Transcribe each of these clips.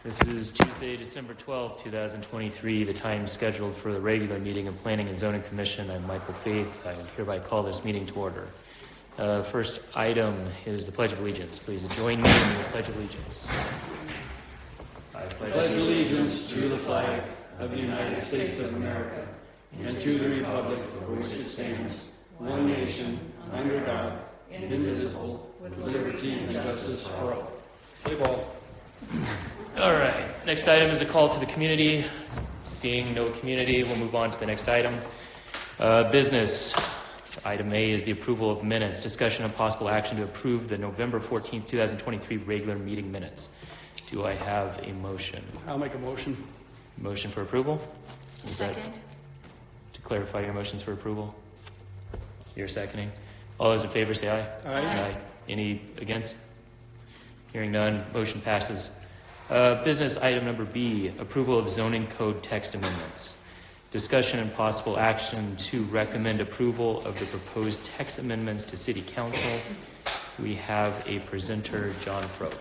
This is Tuesday, December 12th, 2023, the time scheduled for the regular meeting of Planning and Zoning Commission. I'm Michael Faith. I hereby call this meeting to order. First item is the Pledge of Allegiance. Please join me in the Pledge of Allegiance. I pledge allegiance to the flag of the United States of America and to the republic for which it stands, one nation, under God, indivisible, with liberty and justice for all. Play ball. All right. Next item is a call to the community. Seeing no community, we'll move on to the next item. Business. Item A is the approval of minutes. Discussion and possible action to approve the November 14th, 2023 regular meeting minutes. Do I have a motion? I'll make a motion. Motion for approval? Second. To clarify your motions for approval? You're seconding. All those in favor say aye. Aye. Any against? Hearing none, motion passes. Business item number B, approval of zoning code text amendments. Discussion and possible action to recommend approval of the proposed text amendments to City Council. We have a presenter, John Froke.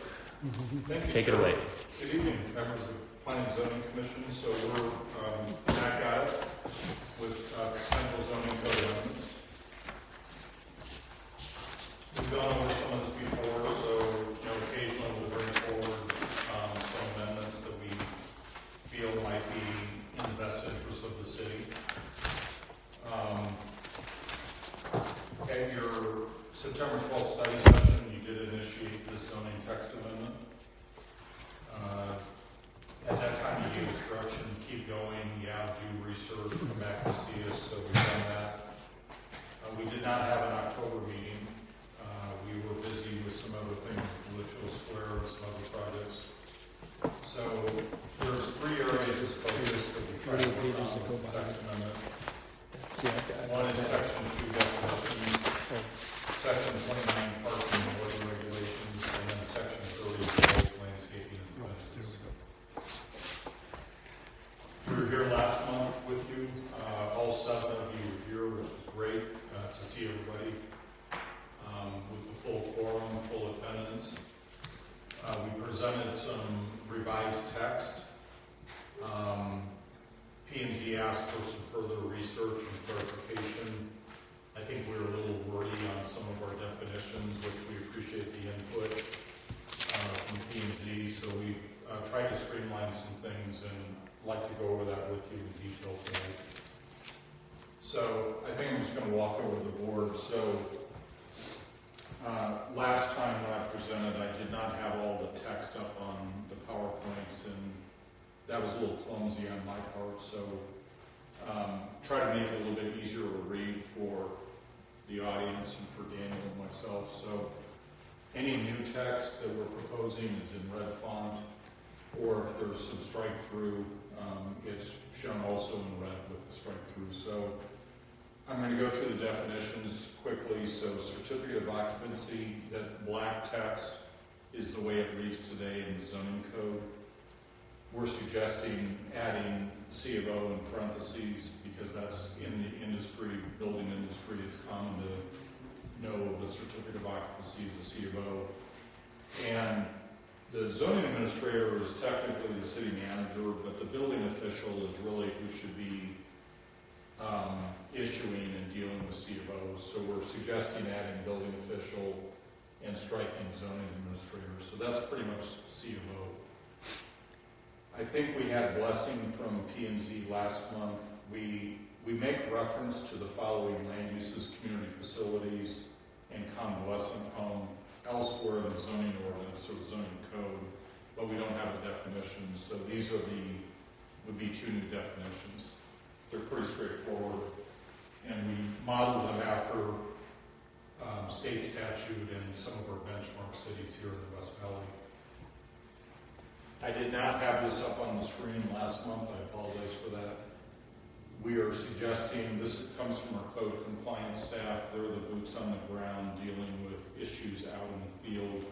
Take it away. Good evening, members of the Planning and Zoning Commission. So we're back at it with potential zoning code amendments. We've gone over some of this before, so occasionally we'll bring forward some amendments that we feel might be in the best interest of the city. At your September 12th study session, you did initiate this zoning text amendment. At that time, you gave us direction to keep going, do research, come back and see us, so we've done that. We did not have an October meeting. We were busy with some other things, Litchfield Square and some other projects. So there's three areas of focus that we try to work on with the text amendment. One is Section 2 definitions, Section 29 parking and order regulations, and then Section 30 proposed landscaping and fences. We were here last month with you. All 7 of you were here, which was great to see everybody with the full quorum, full attendance. We presented some revised text. P&Z asked for some further research and clarification. I think we were a little wordy on some of our definitions, which we appreciate the input from P&Z. So we've tried to streamline some things and like to go over that with you in detail tonight. So I think I'm just going to walk over the board. So last time when I presented, I did not have all the text up on the PowerPoints, and that was a little clumsy on my part. So try to make it a little bit easier to read for the audience and for Daniel and myself. So any new text that we're proposing is in red font, or if there's some strike through, it's shown also in red with the strike through. So I'm going to go through the definitions quickly. So certificate of occupancy, that black text is the way it reads today in the zoning code. We're suggesting adding C of O in parentheses because that's in the industry, building industry. It's common to know the certificate of occupancy is a C of O. And the zoning administrator is technically the city manager, but the building official is really who should be issuing and dealing with C of Os. So we're suggesting adding building official and striking zoning administrator. So that's pretty much C of O. I think we had blessing from P&Z last month. We make reference to the following land uses: community facilities and convalescent home elsewhere in the zoning ordinance or the zoning code, but we don't have a definition. So these are would be 2 new definitions. They're pretty straightforward, and we modeled them after state statute and some of our benchmark cities here in the West Valley. I did not have this up on the screen last month. I apologize for that. We are suggesting, this comes from our code compliance staff. They're the boots on the ground dealing with issues out in the field.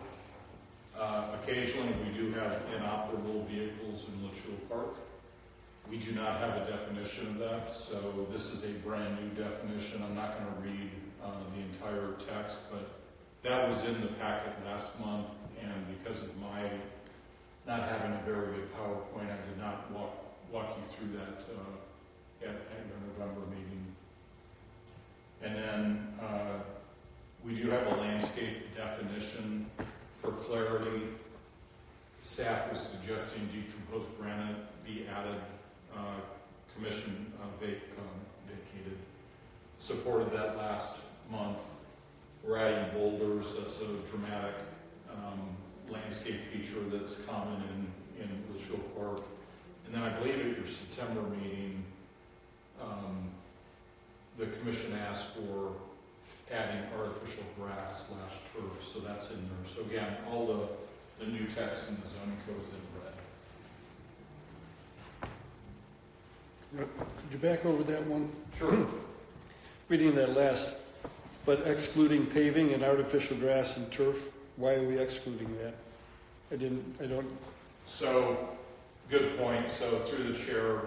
Occasionally we do have inoperable vehicles in Litchfield Park. We do not have a definition of that, so this is a brand new definition. I'm not going to read the entire text, but that was in the packet last month, and because of my not having a very good PowerPoint, I did not walk you through that at your November meeting. And then we do have a landscape definition for clarity. Staff was suggesting decomposed granite be added. Commission vacated. Supported that last month. We're adding boulders. That's a dramatic landscape feature that's common in Litchfield Park. And then I believe at your September meeting, the commission asked for adding artificial grass / turf, so that's in there. So again, all the new text in the zoning code is in red. Could you back over that one? Sure. Reading that last, but excluding paving and artificial grass and turf, why are we excluding that? I don't. So, good point. So through the chair,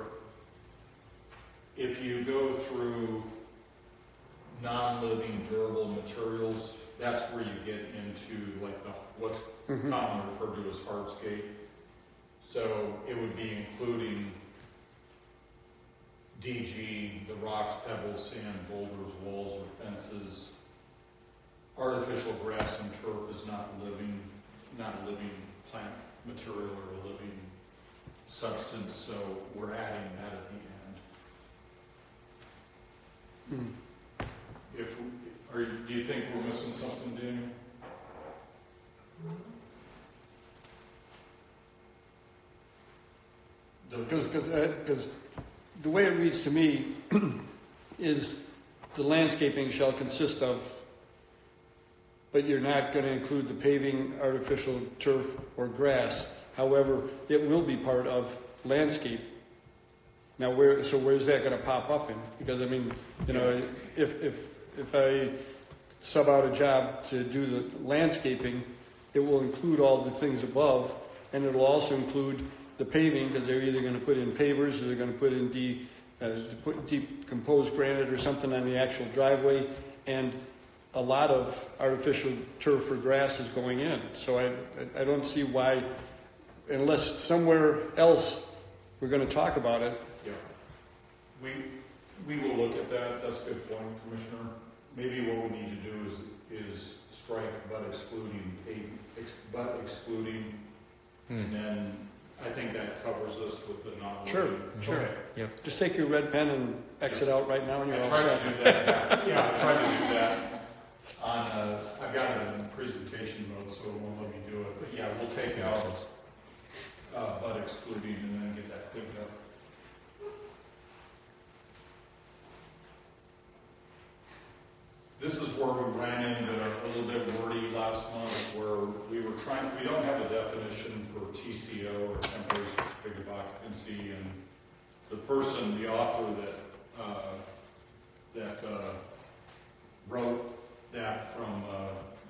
if you go through non-living durable materials, that's where you get into like what's commonly referred to as hardscape. So it would be including DG, the rocks, pebbles, sand, boulders, walls, or fences. Artificial grass and turf is not a living plant material or a living substance, so we're adding that at the end. Do you think we're missing something, Daniel? Because the way it reads to me is the landscaping shall consist of, but you're not going to include the paving, artificial turf, or grass. However, it will be part of landscape. Now, where's that going to pop up in? Because I mean, if I sub out a job to do the landscaping, it will include all the things above, and it will also include the paving, because they're either going to put in pavers or they're going to put in decomposed granite or something on the actual driveway, and a lot of artificial turf or grass is going in. So I don't see why, unless somewhere else we're going to talk about it. Yeah, we will look at that. That's a good point, Commissioner. Maybe what we need to do is strike but excluding and then I think that covers us with the non-living. Sure. Okay. Yep. Just take your red pen and exit out right now, and you're I all tried set. to do that. Yeah, I tried to do that. I've got it in presentation mode, so it won't let me do it. But yeah, we'll take out but excluding and then get that cleaned up. This is where we ran into a little bit wordy last month, where we don't have a definition for TCO or temporary certificate of occupancy, and the author that wrote that from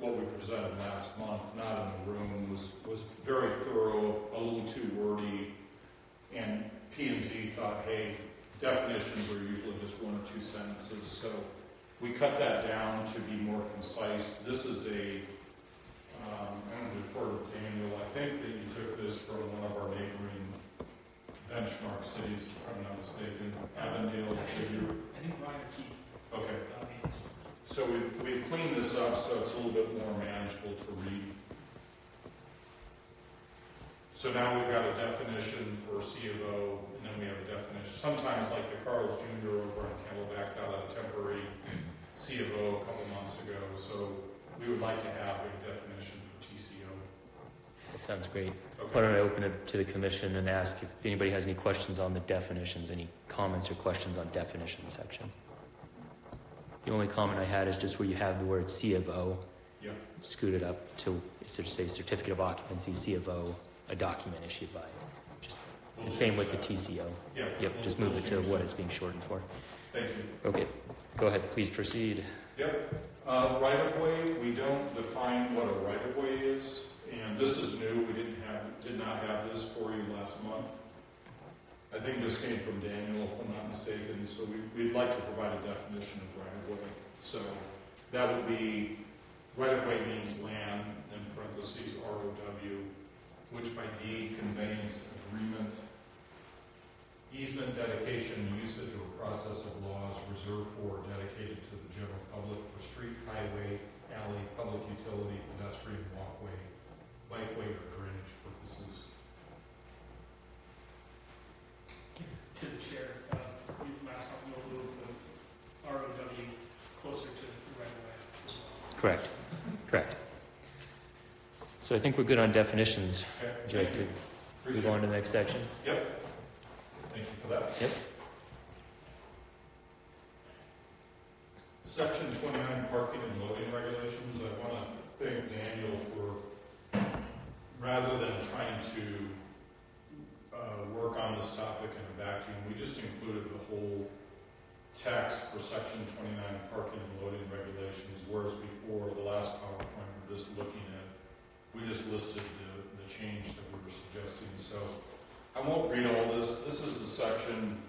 what we presented last month, not in the room, was very thorough, a little too wordy, and P&Z thought, hey, definitions are usually just one or two sentences, so we cut that down to be more concise. This is I'm going to defer to Daniel. I think that you took this from one of our neighboring benchmark cities, if I'm not mistaken, Avondale. I think Ryan Keith. Okay. So we've cleaned this up so it's a little bit more manageable to read. So now we've got a definition for C of O, and then we have a definition. Sometimes, like the Carlos Jr. over on Camelback got a temporary C of O a couple months ago, so we would like to have a definition for TCO. That sounds great. Okay. Why don't I open it to the commission and ask if anybody has any questions on the definitions, any comments or questions on definitions section. The only comment I had is just where you have the word C of O, Yeah. scoot it up to say certificate of occupancy, C of O, a document issued by. Just the same with the TCO. Yeah. Yep, just move it to what it's being shortened for. Thank you. Okay, go ahead, please proceed. Yep. Right-of-way, we don't define what a right-of-way is, and this is new. We did not have this for you last month. I think this came from Daniel, if I'm not mistaken, so we'd like to provide a definition of right-of-way. So that would be, right-of-way means land, in parentheses, ROW, which by deed, conveyance, agreement, easement, dedication, usage, or process of laws reserved for or dedicated to the general public for street, highway, alley, public utility, pedestrian walkway, bikeway, or drainage purposes. To the chair, you last time we'll move the ROW closer to the right of way as well. Correct. Correct. So I think we're good on definitions. Okay. Would you like to move on to the next section? Yep. Thank you for that. Yep. Section 29, parking and loading regulations. I want to thank Daniel for, rather than trying to work on this topic in a vacuum, we just included the whole text for Section 29, parking and loading regulations, whereas before, the last PowerPoint, we were just looking at, we just listed the change that we were suggesting. So I won't read all this. This is the section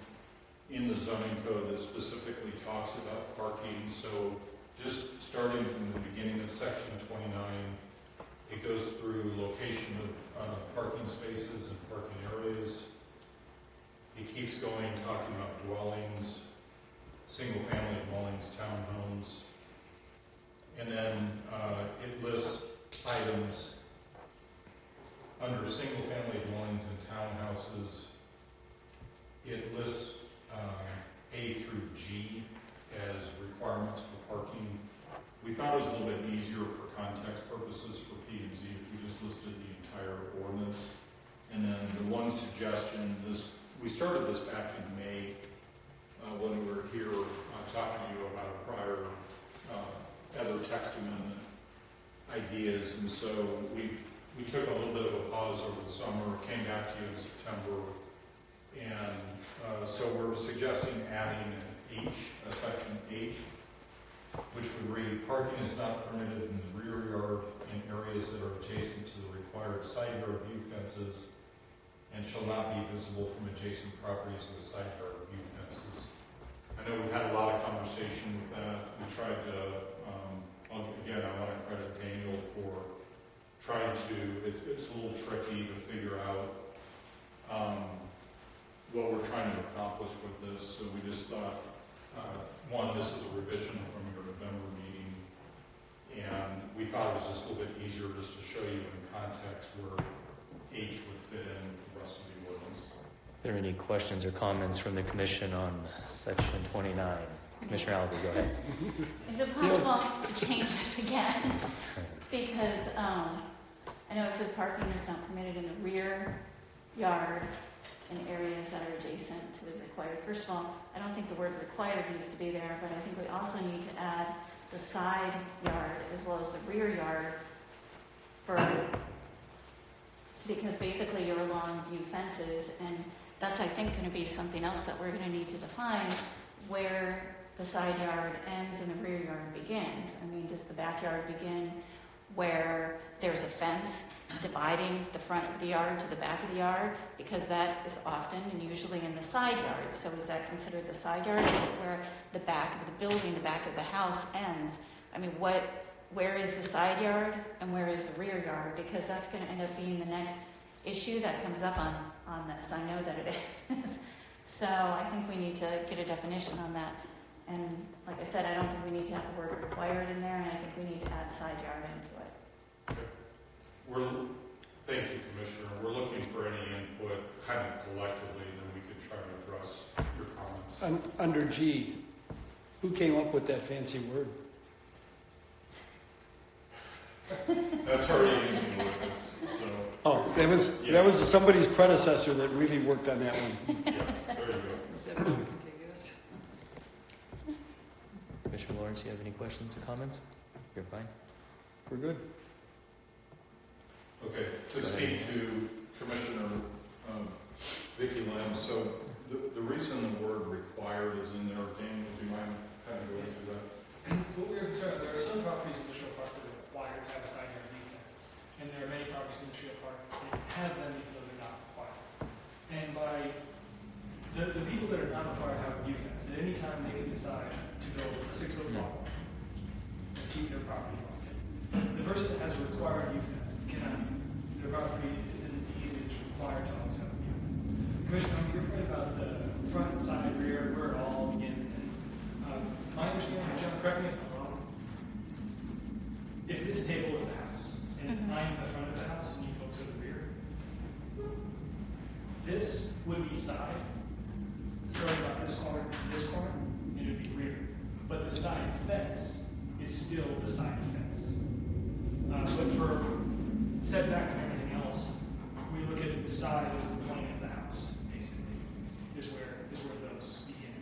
in the zoning code that specifically talks about parking. So just starting from the beginning of section 29, it goes through location of parking spaces and parking areas. It keeps going, talking about dwellings, single-family dwellings, townhomes, and then it lists items under single-family dwellings and townhouses. It lists A through G as requirements for parking. We thought it was a little bit easier for context purposes for P and Z if we just listed the entire ordinance. And then the one suggestion, we started this back in May when we were here talking to you about a prior other text amendment ideas. And so we took a little bit of a pause over the summer, came back to you in September, and so we're suggesting adding an H, a section H, which would read, parking is not permitted in the rear yard in areas that are adjacent to the required side yard view fences and shall not be visible from adjacent properties with side yard view fences. I know we've had a lot of conversation with that. We tried to, again, I want to credit Daniel for trying to, it's a little tricky to figure out what we're trying to accomplish with this. So we just thought, one, this is a revision from your November meeting, and we thought it was just a little bit easier just to show you in context where H would fit in with the rest of the ordinance. Are there any questions or comments from the commission on section 29? Commissioner Alves, go ahead. Is it possible to change it again? Because I know it says parking is not permitted in the rear yard in areas that are adjacent to the required. First of all, I don't think the word required needs to be there, but I think we also need to add the side yard as well as the rear yard because basically you're along view fences, and that's, I think, going to be something else that we're going to need to define, where the side yard ends and the rear yard begins. I mean, does the backyard begin where there's a fence dividing the front of the yard to the back of the yard? Because that is often and usually in the side yard. So is that considered the side yard? Is it where the back of the building, the back of the house ends? I mean, where is the side yard and where is the rear yard? Because that's going to end up being the next issue that comes up on this. I know that it is. So I think we need to get a definition on that. And like I said, I don't think we need to have the word required in there, and I think we need to add side yard into it. Okay. Thank you, Commissioner. We're looking for any input kind of collectively, and then we could try to address your comments. Under G, who came up with that fancy word? That's already in the ordinance, so. Oh, that was somebody's predecessor that really worked on that one. Yeah, there you go. Commissioner Lawrence, do you have any questions or comments? You're fine. We're good. Okay, to speak to Commissioner Vicki Lim, so the reason the word required is in there, Daniel, do you mind kind of going through that? What we're concerned, there are some properties in Industrial Park that are required to have side yard view fences. And there are many properties in Industrial Park that have them even though they're not required. And by the people that are not required to have a view fence, at any time they can decide to build a 6-foot wall and keep their property locked. The person that has a required view fence cannot, their property is in this would be side, starting about this corner to this corner, and it would be rear. But the side fence is still the side fence. But for setbacks and everything else, we look at the side as the plane of the house, basically, is where those begin.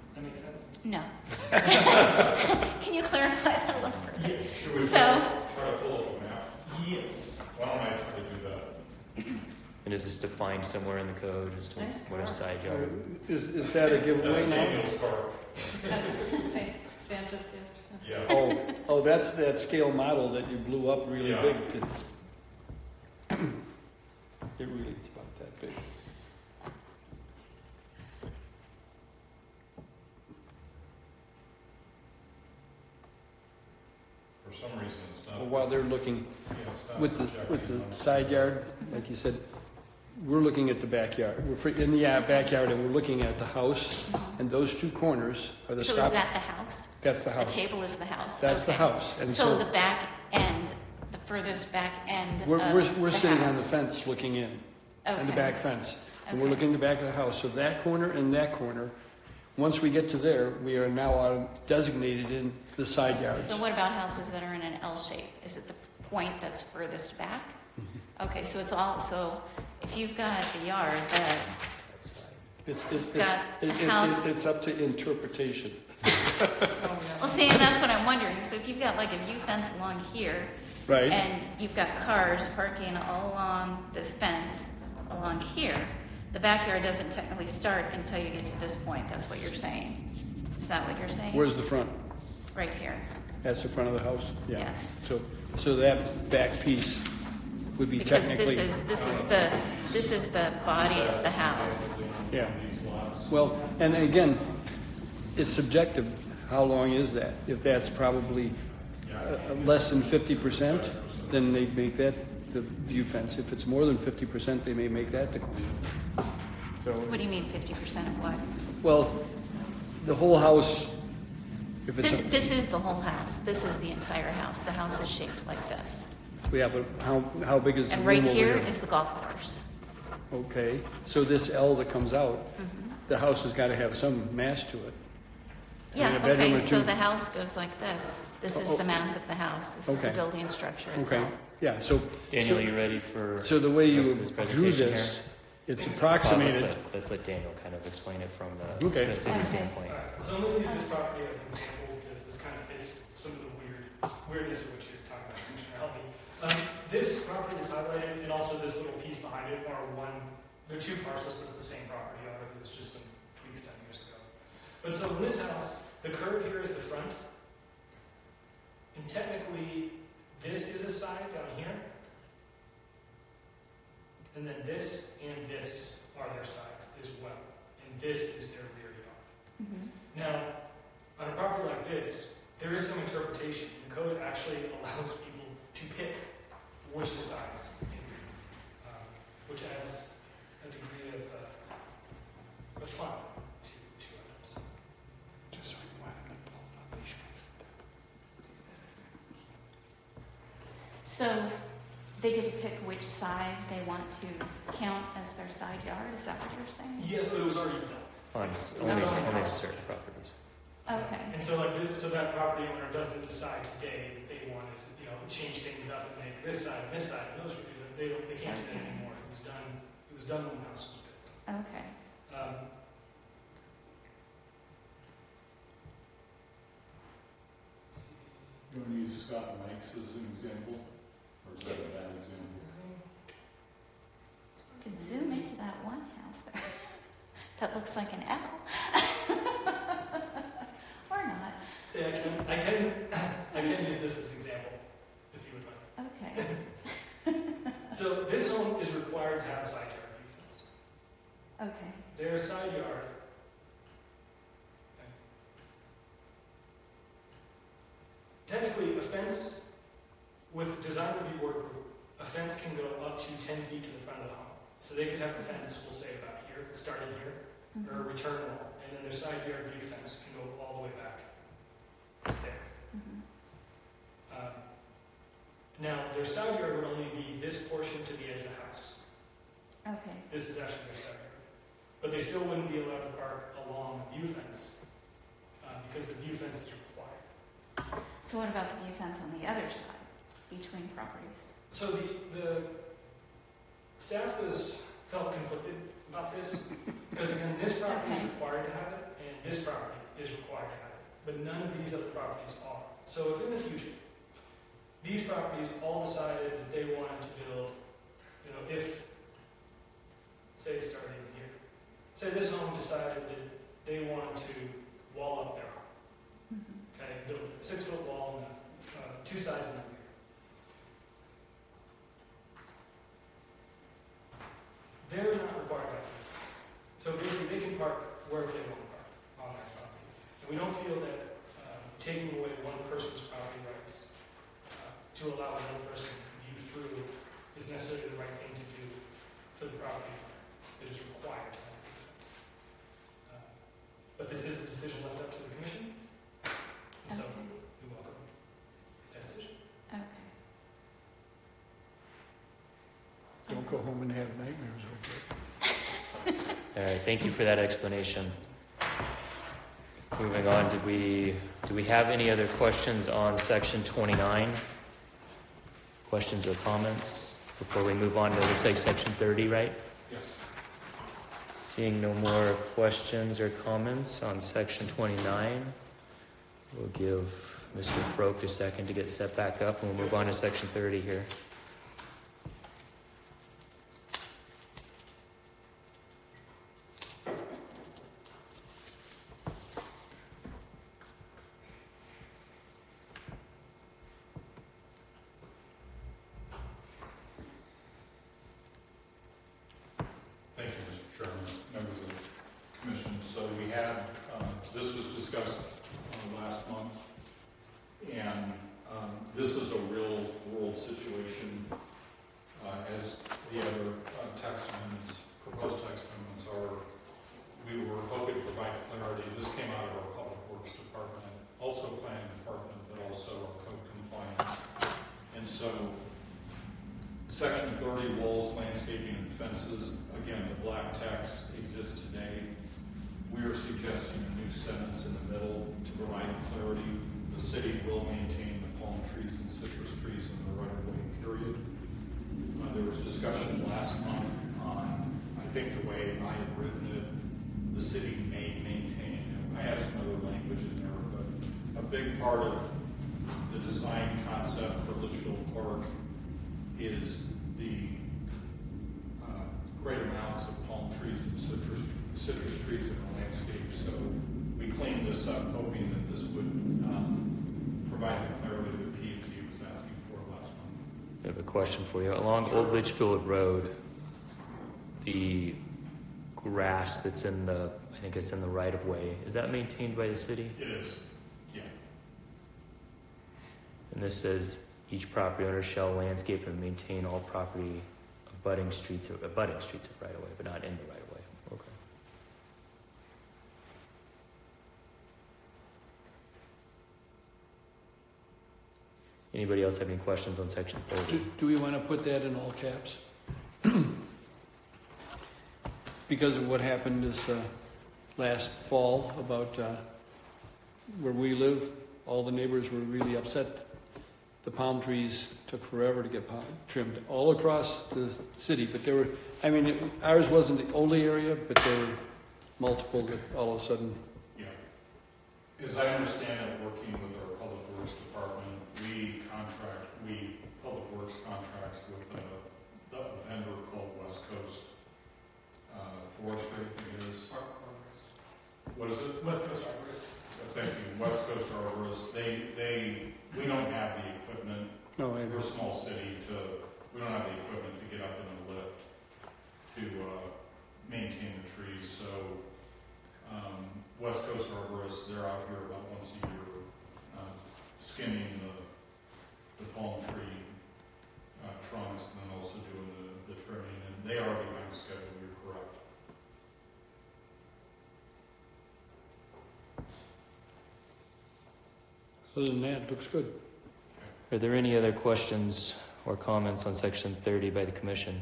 Does that make sense? No. Can you clarify that a little further? Yes. Should we So- try to pull up a map? Yes. Why don't I try to do that? And is this defined somewhere in the code as to Nice what a car. side yard? Is that a giveaway That's now? Daniel's car. Santa's gift. Yeah. Oh, that's that scale model that you blew up really Yeah. big. It really is about that big. For some reason, it's not. Well, while they're looking Yeah, it's not with projecting the on- side yard, like you said, we're looking at the backyard. We're in the backyard and we're looking at the house, and those two corners are the So stop. is that the house? That's the The house. table is the house? That's the Okay. house. And So the back end, the furthest back end we're of we're the sitting on the house. fence looking in, Okay. on the back fence. And we're Okay. looking in the back of the house. So that corner and that corner, once we get to there, we are now designated in the side yards. So what about houses that are in an L shape? Is it the point that's furthest back? Mm-hmm. Okay, so it's all, so if you've got the yard that, It's up to interpretation. well, see, and that's what I'm wondering. So if you've got like a view fence along here, Right? and you've got cars parking all along this fence along here, the backyard doesn't technically start until you get to this point. That's what you're saying. Is that what you're saying? Where's the front? Right here. That's the front of the house? Yeah. Yes. So that back piece would be Because technically... this is the body of the house. Yeah. Well, and again, it's subjective. How long is that? If that's probably less than 50%, then they make that the view fence. If it's more than 50%, they may make that the corner. So, What do you mean 50% of what? well, the whole house, if it's... This is the whole house. This is the entire house. The house is shaped like this. Yeah, but how big is the And room right over here here? is the golf course. Okay, so this L that comes out, Mm-hmm. the house has got to have some mass to it. I mean, Yeah, a bedroom okay, or so two- the house goes like this. This is the mass of the house. This is the Okay. building structure Okay, itself. yeah, so... Daniel, you ready for? So the way the rest you of this drew presentation this, it's Let's approximated, let's let Daniel kind of explain it from the Okay. the city Okay. standpoint. Alright, so I'm going to use this property as an example because this kind of fits some of the weirdness of what you're talking about. Commissioner, help me. This property that's highlighted and also this little piece behind it are they're two parcels, but it's the same property. However, there's just some tweaks done years ago. But so in this house, the curve here is the front. And technically, this is a side down here. And then this and this are their sides as well. And this is their rear yard. Mhm. Now, on a property like this, there is some interpretation. The code actually allows people to pick which sides, which adds a degree of fun to items. So they get to pick which side they want to count as their side yard? Is that what you're saying? Yes, but it was already done. On only certain properties. Okay. And so, like this, so that property owner doesn't decide today that they wanted to, change things up and make this side and this side. And those were they can't do that anymore. It was done. It was done when the house was built. Okay. You want to use Scott Mike's as an example? Or is that a bad example? You can zoom into that one house there. That looks like an L. Or not. See, I can use this as an example, if you would like. Okay. So this home is required to have a side yard view fence. Okay. Their side yard. Technically, a fence with design review board approval, a fence can go up to 10 feet to the front of the home. So they could have a fence, we'll say about here, starting here, or a Mhm. return wall, and then their side yard view fence can go all the way back there. Mhm. Now, their side yard would only be this portion to the edge of the house. Okay. This This is actually their side yard. But they still wouldn't be allowed to park along the view fence, because the view fence is required. So what about the view fence on the other side, between properties? So the staff felt conflicted about this, because again, this property is required to have it, and this property is required to have it, but none of these other properties are. So if in the future, these properties all decided that they wanted to build, if, say it started in here, say this home decided that they wanted to wall up their home, okay, build a 6-foot wall on two sides of the rear. They're not required by the so basically they can park wherever they want to park on that property. And we don't feel that taking away one person's property rights to allow another person to view through is necessarily the right thing to do for the property owner. It is required to have a view fence. But this is a decision left up to the commission, and so we welcome that decision. Okay. Don't go home and have nightmares over it. All right, thank you for that explanation. Moving on, do we have any other questions on section 29? Questions or comments before we move on to, looks like section 30, right? Yes. Seeing no more questions or comments on section 29, we'll give Mr. Froke a second to get set back up, and we'll move on to section 30 here. Thank you, Mr. Chairman, members of the commission. So we had, this was discussed last month, and this is a real world situation, as the other text amendments, proposed text amendments are. We were hoping to provide clarity. This came out of our Public Works Department, also Planning Department, but also our code compliance. And so Section 30, walls, landscaping, and fences. Again, the black text exists today. We are suggesting a new sentence in the middle to provide clarity. The city will maintain the palm trees and citrus trees in the right-of-way period. There was discussion last month on, I think the way I had written it, the city may maintain. I had some other language in there, but a big part of the design concept for Litchfield Park is the great amounts of palm trees and citrus trees in the landscape. So we cleaned this up, hoping that this would provide the clarity that P&Z was asking for last month. I have a question for you. Along Old Litchfield Road, the grass that's in the, I think it's in the right-of-way, is that maintained by the city? It is, yeah. And this says, each property owner shall landscape and maintain all property abutting streets of right of way, but not in the right of way. Okay. Anybody else have any questions on section 30? Do we want to put that in all caps? Because of what happened this last fall about where we live, all the neighbors were really upset. The palm trees took forever to get trimmed all across the city, but there were, ours wasn't the only area, but there were multiple that all of a sudden. Yeah. As I understand it, working with our Public Works Department, Public Works contracts with the vendor called West Coast Forestry, I think it is. What is it? West Coast Arborists. Thank you. West Coast Arborists. We don't have the equipment. No, We're a small city we don't have the equipment to get up in a lift to maintain the trees. So West Coast Arborists, they're out here about once a year skimming the palm tree trunks and then also doing the trimming. And they are behind schedule, you're correct. Other than that, it looks good. Are there any other questions or comments on section 30 by the commission?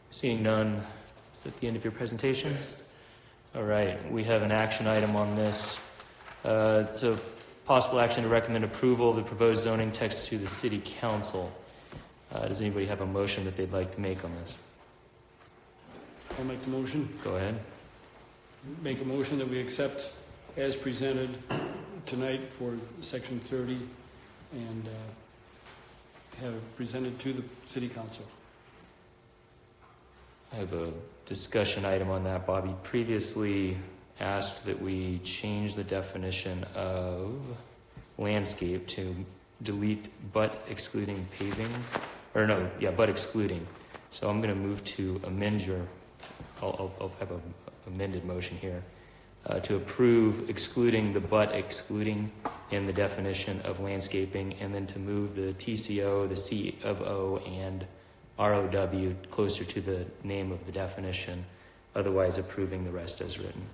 Seeing none, is that the end of your presentation? All right, we have an action item on this. It's a possible action to recommend approval of the proposed zoning text to the City Council. Does anybody have a motion that they'd like to make on this? I'll make the motion. Go ahead. Make a motion that we accept as presented tonight for section 30 and have it presented to the City Council. I have a discussion item on that. Bobby previously asked that we change the definition of landscape to delete but excluding paving. But excluding. So I'm going to move to amend your, I'll have an amended motion here, to approve excluding the but excluding in the definition of landscaping, and then to move the TCO, the C of O, and ROW closer to the name of the definition, otherwise approving the rest as written.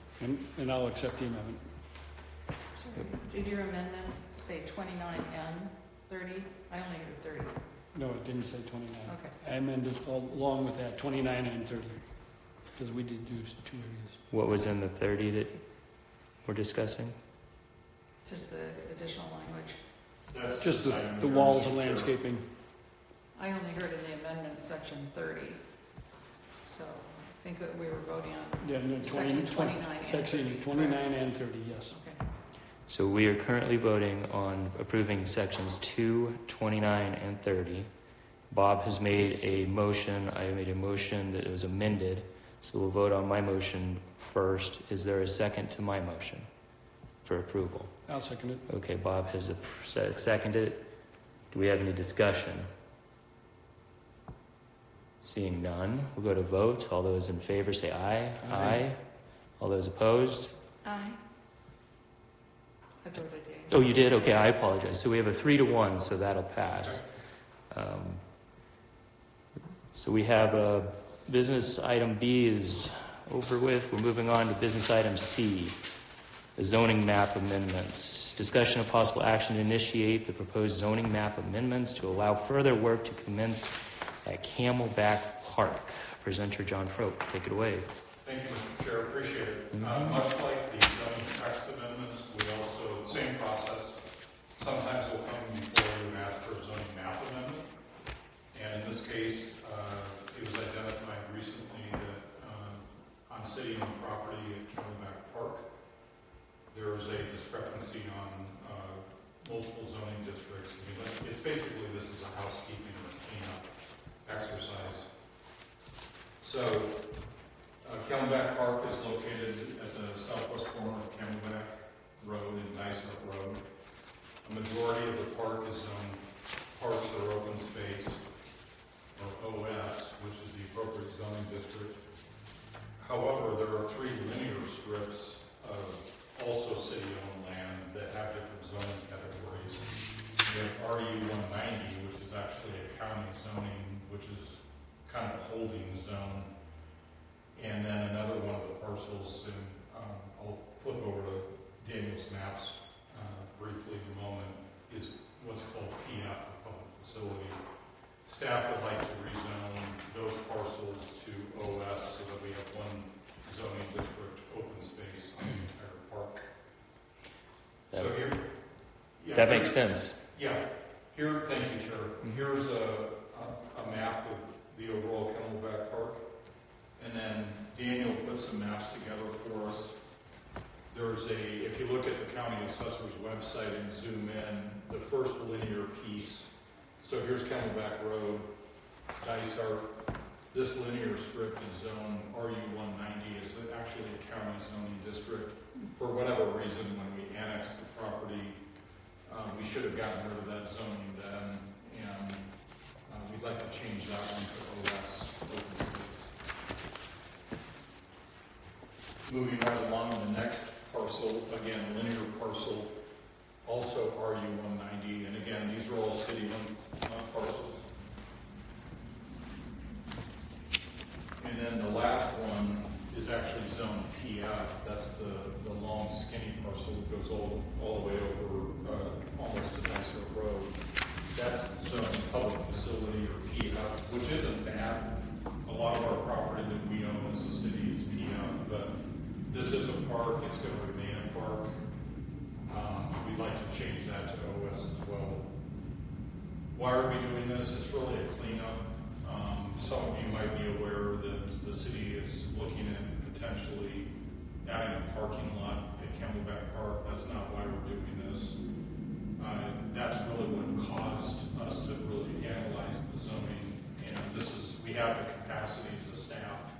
And I'll accept the amendment. Did your amendment say 29 and 30? I only heard 30. No, it didn't say 29. Okay. I amended along with that 29 and 30 because we did do 2 areas. What was in the 30 that we're discussing? Just the additional language. That's Just item the here, walls Mr. and Chair. landscaping. I only heard in the amendment section 30. So I think that we were voting on Yeah, no, section 29 and 30. Section 29 and 30, yes. Okay. So we are currently voting on approving sections 2, 29, and 30. Bob has made a motion. I made a motion that was amended. So we'll vote on my motion first. Is there a second to my motion for approval? I'll second it. Okay, Bob has seconded it. Do we have any discussion? Seeing none, we'll go to vote. All those in favor say aye. Aye. All those opposed? Aye. I voted yea. Oh, you did? Okay, I apologize. So we have a 3-1, so that'll pass. So we have business item B is over with. We're moving on to business item C, the zoning map amendments. Discussion of possible action to initiate the proposed zoning map amendments to allow further work to commence at Camelback Park. Presenter John Frope, take it away. Thank you, Mr. Chair. Appreciate it. Much like the zoning text amendments, we also, same process, sometimes will come before you and ask for a zoning map amendment. And in this case, it was identified recently that on city-owned property at Camelback Park, there is a discrepancy on multiple zoning districts. I mean, it's basically, this is a housekeeping or cleanup exercise. So, Camelback Park is located at the southwest corner of Camelback Road and Dysart Road. A majority of the park is zoned parks or open space, or OS, which is the appropriate zoning district. However, there are 3 linear strips of also city-owned land that have different zoning categories. We have RU 190, which is actually a county zoning, which is kind of a holding zone. And then another one of the parcels, and I'll flip over to Daniel's maps briefly in a moment, is what's called PF, a public facility. Staff would like to rezone those parcels to OS so that we have one zoning district open space on the entire park. So here, yeah, That makes sense. Yeah, here, thank you, Chair. Here's a map of the overall Camelback Park. And then Daniel put some maps together for us. There's if you look at the county assessor's website and zoom in, the first linear piece. So here's Camelback Road, Dysart. This linear strip is zone RU 190. It's actually a county zoning district. For whatever reason, when we annexed the property, we should have gotten rid of that zoning then, and we'd like to change that one to OS. Open space. Moving right along to the next parcel, again, linear parcel, also RU 190, and again, these are all city-owned parcels. And then the last one is actually zone PF. That's the long skinny parcel that goes all the way over almost to Dysart Road. That's zone public facility or PF, which isn't bad. A lot of our Why are we doing this? It's really a cleanup. Some of you might be aware that the city is looking at potentially adding a parking lot at Camelback Park. That's not why we're doing this. That's really what caused us to really analyze the zoning. And we have the capacity as a staff.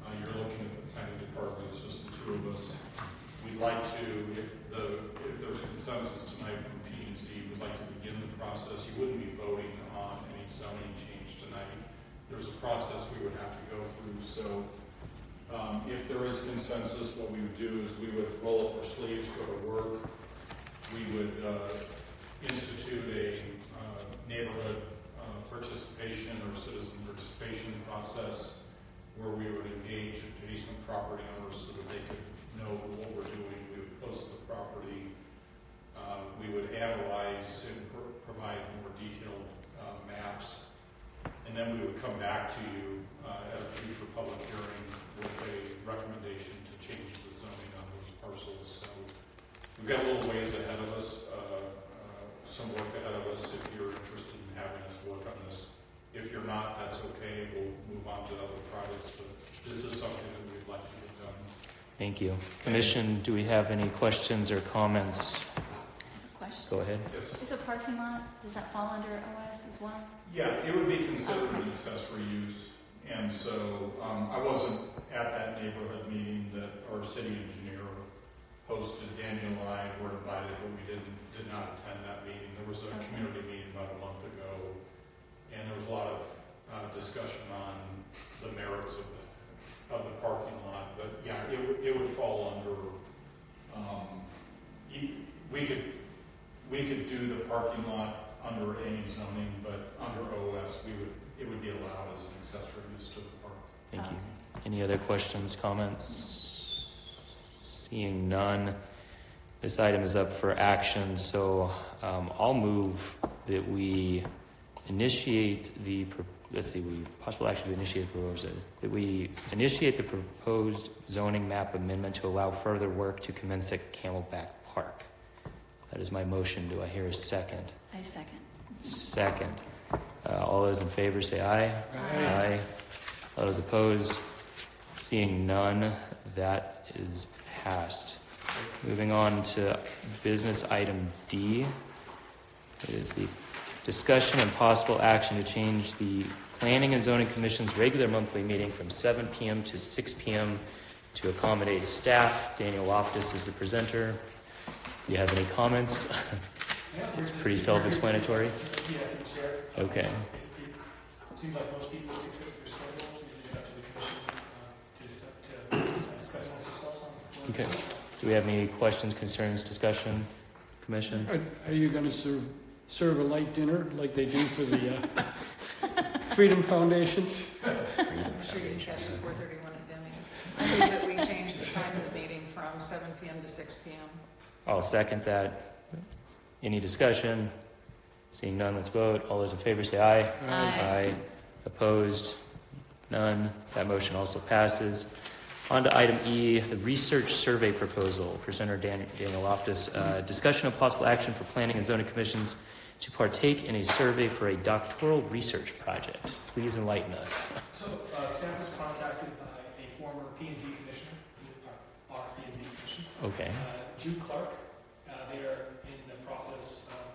You're looking at the planning department, it's just the two of us. We'd like to, if there's consensus tonight from P&Z, we'd like to begin the process. You wouldn't be voting on any zoning change tonight. There's a process we would have to go through. So if there is consensus, what we would do is we would roll up our sleeves, go to work. We would institute a neighborhood participation or citizen participation process where we would engage adjacent property owners so that they could know what we're doing. We would post the property. We would analyze and provide more detailed maps. And then we would come back to you at a future public hearing with a recommendation to change the zoning on those parcels. So we've got a little ways ahead of us, some work ahead of us if you're interested in having us work on this. If you're not, that's okay. We'll move on to other projects, but this is something that we'd like to get done. Thank you. Commission, do we have any questions or comments? I have a question. Go ahead. Yes. Is a parking lot, does that fall under OS as well? Yeah, it would be considered an accessory use. And so I wasn't at that neighborhood meeting that our city engineer hosted. Daniel and I were invited, but we did not attend that meeting. There was a community meeting about a month ago, and there was a lot of discussion on the merits of the parking lot. But yeah, it would fall under. We could do the parking lot under any zoning, but under OS, it would be allowed as an accessory use to the park. Thank you. Any other questions, comments? Seeing none, this item is up for action, so I'll move that we initiate the, possible action to initiate that we initiate the proposed zoning map amendment to allow further work to commence at Camelback Park. That is my motion. Do I hear a second? I second. Second. All those in favor say aye. Aye. All those opposed? Seeing none, that is passed. Moving on to business item D. It is the discussion and possible action to change the Planning and Zoning Commission's regular monthly meeting from 7 p.m. to 6 p.m. to accommodate staff. Daniel Loftus is the presenter. Do you have any comments? It's pretty self-explanatory. Yeah, to the chair. Okay. It seems like most people see fit with their schedule. We leave it up to the commission to discuss amongst themselves on. Okay. Do we have any questions, concerns, discussion? Commission? Are you going to serve a light dinner like they do for the Freedom Foundation? I'm sure you can catch the 4:31 at Denny's. I think that we change the time of the meeting from 7 p.m. to 6 p.m. I'll second that. Any discussion? Seeing none, let's vote. All those in favor say aye. Aye. Opposed? None. That motion also passes. On to item E, the research survey proposal. Presenter Daniel Loftus. Discussion of possible action for planning and zoning commissions to partake in a survey for a doctoral research project. Please enlighten us. So staff was contacted by a former P&Z commissioner, our P&Z commission, Okay. Jude Clark. They are in the process of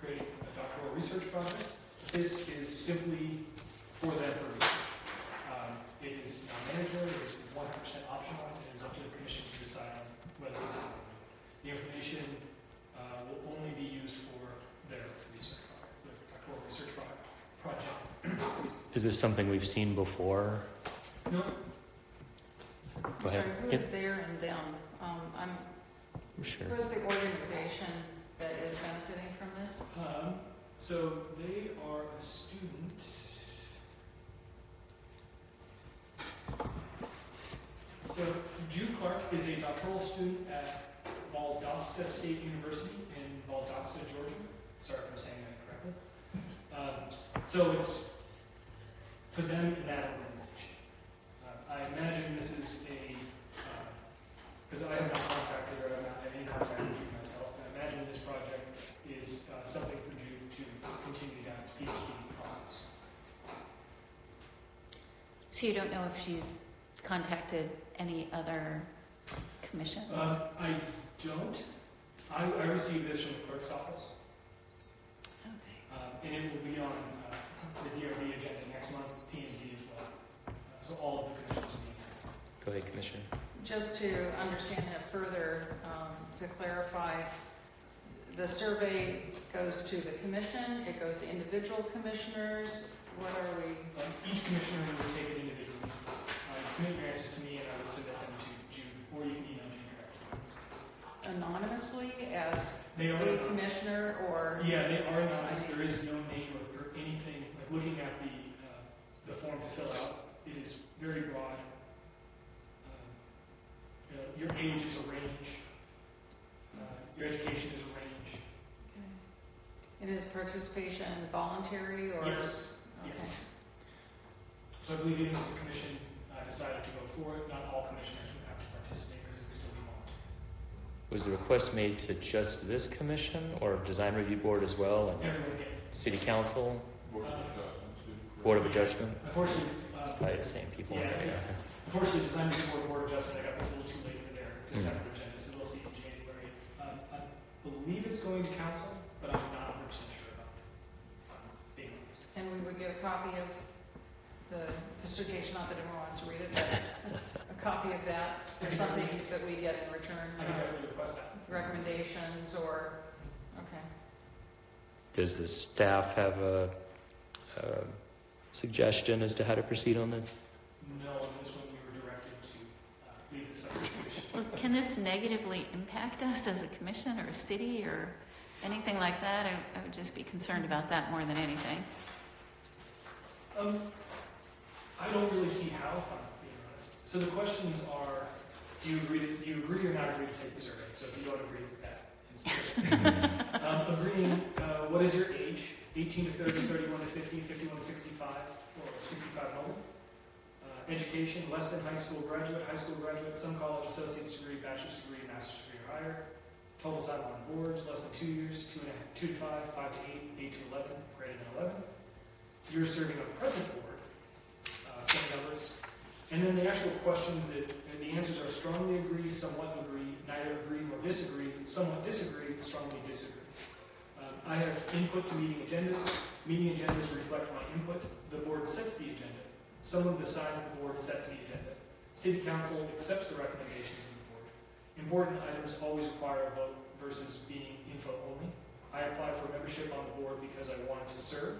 creating a doctoral research project. This is simply for them for research. It is not mandatory, it is 100% optional, and it is up to the commission to decide on whether or not the information will only be used for their research project, the doctoral research project. Is this something we've seen before? No, Go ahead. Sorry, who is there and them? Sure. Who is the organization that is benefiting from this? so they are a student. So Jude Clark is a doctoral student at Valdosta State University in Valdosta, Georgia. Sorry if I'm saying that correctly. So it's for them in that organization. I imagine this is because I have not contacted her, I'm not in contact with you myself. I imagine this project is something for Jude to continue down its PhD process. So you don't know if she's contacted any other commissions? I don't. I received this from the clerk's office, Okay. and it will be on the DRB agenda next month, P&Z as well. So all of the commissioners will be next. Go ahead, Commissioner. Just to understand that further, to clarify, the survey goes to the commission, it goes to individual commissioners. What are we? Each commissioner will take it individually. Submit your answers to me, and I will submit them to Jude, or you can email Jude directly. Anonymously as They are a commissioner or? Yeah, they are anonymous. There is no name or anything. Like looking at the form to fill out, it is very broad. Your age is a range. Your education is a range. And is participation voluntary or? Yes. Okay. Yes. So I believe even if the commission decided to go for it, not all commissioners would have to participate because it would still be voluntary. Was the request made to just this commission or design review board as well, and Everyone's in. city council, Board of Adjustment too. board of adjustment? Unfortunately, It's probably the same people. yeah. Unfortunately, design review board adjustment, I got this a little too late for their December agenda, so we'll see in January. I believe it's going to council, but I'm not 100% sure about being honest. And we would get a copy of the dissertation, not that everyone wants to read it, but a copy of that or something that we get in return, I can definitely request that. recommendations or, okay. Does the staff have a suggestion as to how to proceed on this? No, on this one, we were directed to leave this up to the commission. Well, can this negatively impact us as a commission or a city or anything like that? I would just be concerned about that more than anything. I don't really see how, if I'm being honest. So the questions are, do you agree or not agree to take the survey? So if you don't agree with that, agreeing, what is your age? 18 to 30, 31 to 50, 51 to 65, or 65 only. Education, less than high school graduate, some college, associate's degree, bachelor's degree, master's degree or higher. Total time on boards, less than 2 years, 2 to 5, 5 to 8, 8 to 11, greater than 11. You're serving on present board, 7 numbers. And then the actual questions that the answers are strongly agree, somewhat agree, neither agree nor disagree, somewhat disagree, strongly disagree. I have input to meeting agendas. Meeting agendas reflect my input. The board sets the agenda. Someone besides the board sets the agenda. City council accepts the recommendations of the board. Important items always require a vote versus being info only. I applied for membership on the board because I wanted to serve.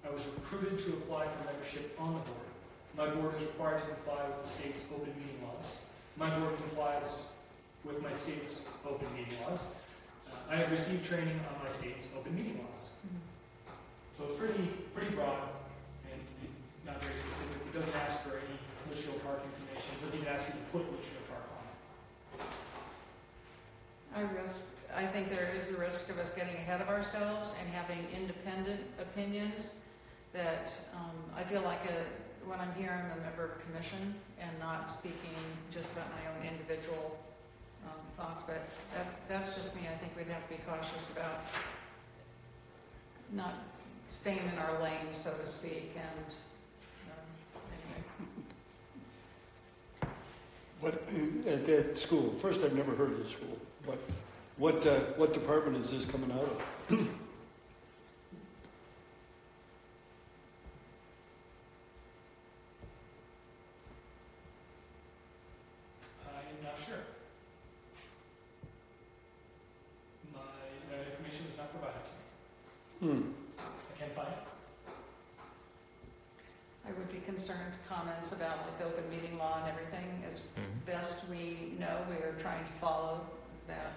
I was recruited to apply for membership on the board. My board is required to comply with the state's open meeting laws. My board complies with my state's open meeting laws. I have received training on my state's open meeting laws. So it's pretty broad and not very specific. It doesn't ask for any Litchfield Park information. It doesn't even ask you to put Litchfield Park on. I think there is a risk of us getting ahead of ourselves and having independent opinions that I feel like when I'm here, I'm a member of a commission and not speaking just about my own individual thoughts, but that's just me. I think we'd have to be cautious about not staying in our lane, so to speak, and anyway. What, at that school, first I've never heard of the school, but what department is this coming out of? I'm not sure. My information was not provided to me. I can't find it. I would be concerned comments about like the open meeting law and everything. As best we know, we are trying to follow that.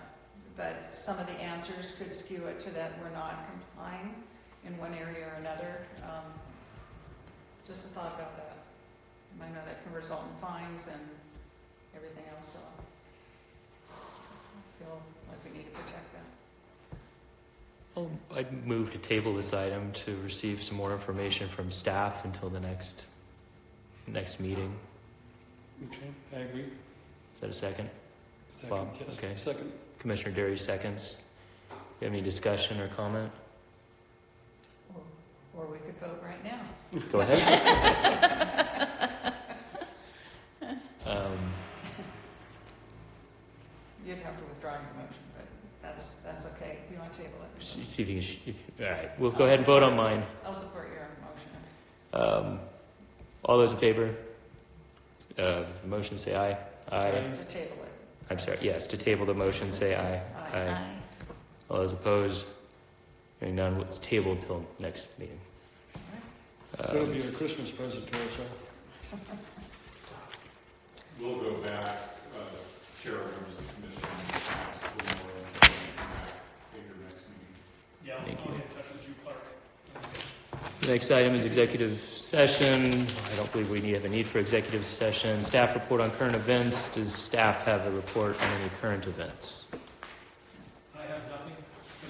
But some of the answers could skew it to that we're not complying in one area or another. Just a thought about that. I know that can result in fines and everything else, so I feel like we need to protect that. I'd move to table this item to receive some more information from staff until the next meeting. Okay, I agree. Is that a second? Second, Bob? yes. Okay. Second. Commissioner Derry seconds. You have any discussion or comment? Or we could vote right now. Go ahead. You'd have to withdraw your motion, but that's okay. If you want to table it. See if you can. All right, we'll go ahead and vote on mine. I'll support your motion. All those in favor of the motion say aye. Aye. To table it. I'm sorry. Yes, to table the motion say aye. Aye. All those opposed? Hearing none, it's tabled till next meeting. That'll be a Christmas present to us, We'll go back, Chair, members of the commission, ask for more information back at your next meeting. Yeah, Thank I'll you. get in touch with you, Clark. The next item is executive session. I don't believe we have a need for executive session. Staff report on current events. Does staff have a report on any current events? I have nothing.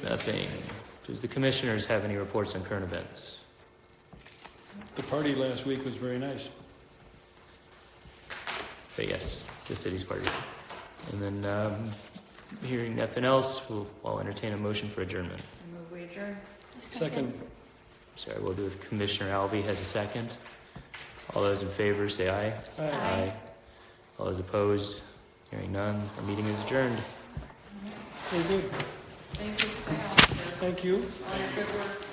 Nothing. Does the commissioners have any reports on current events? The party last week was very nice. But yes, the city's party. And then, hearing nothing else, I'll entertain a motion for adjournment. Move we adjourn. Second. Sorry, we'll do with Commissioner Alvey has a second. All those in favor say aye. Aye. All those opposed? Hearing none, our meeting is adjourned. Very good. Thank you. Thank you. All your good work.